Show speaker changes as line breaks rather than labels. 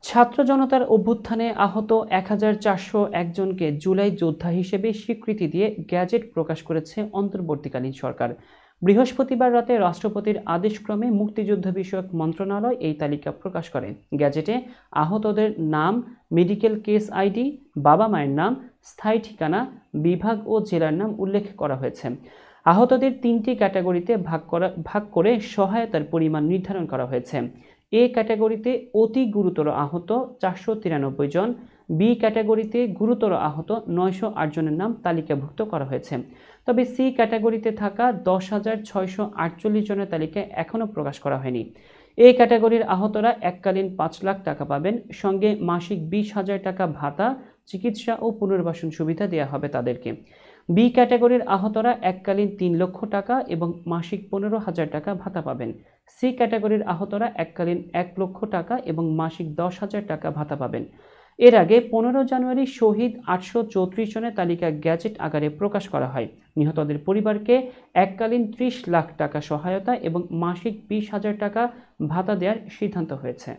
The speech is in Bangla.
ছাত্র জনতার অভ্যুত্থানে আহত ১,৪০১ জনকে জুলাই যোদ্ধা হিসেবে স্বীকৃতি দিয়ে গ্যাজেট প্রকাশ করেছে অন্তর্বর্তীকালীন সরকার। বৃহস্পতিবার রাতে রাষ্ট্রপতির আদেশক্রমে মুক্তিযুদ্ধ বিষয়ক মন্ত্রণালয় এই তালিকা প্রকাশ করে। গ্যাজেটে আহতদের নাম, মেডিকেল কেস আইডি, বাবা মায়ের নাম, স্থায়ী ঠিকানা, বিভাগ ও জেলার নাম উল্লেখ করা হয়েছে। আহতদের ৩টি ক্যাটাগরিতে ভাগ করে সহায়তার পরিমাণ নির্ধারণ করা হয়েছে। এ ক্যাটাগরিতে অতি গুরুতর আহত ৪৯৩ জন, বি ক্যাটাগরিতে গুরুতর আহত ৯০৮ জনের নাম তালিকাভুক্ত করা হয়েছে। তবে সি ক্যাটাগরিতে থাকা ১০,৬৪৮ জনের তালিকা এখনও প্রকাশ করা হয়নি। এ ক্যাটাগরির আহতরা এককালীন ৫ লাখ টাকা পাবেন, সঙ্গে মাসিক ২০,০০০ টাকা ভাতা, চিকিৎসা ও পুনর্বাসন সুবিধা দেওয়া হবে তাদেরকে। বি ক্যাটাগরির আহতরা এককালীন ৩ লক্ষ টাকা এবং মাসিক ১৫,০০০ টাকা ভাতা পাবেন। সি ক্যাটাগরির আহতরা এককালীন ১ লক্ষ টাকা এবং মাসিক ১০,০০০ টাকা ভাতা পাবেন। এর আগে ১৫ জানুয়ারি শহীদ ৮৩৪ জনের তালিকা গ্যাজেট আকারে প্রকাশ করা হয়। নিহতদের পরিবারকে এককালীন ৩০ লাখ টাকা সহায়তা এবং মাসিক ২০,০০০ টাকা ভাতা দেওয়ার সিদ্ধান্ত হয়েছে।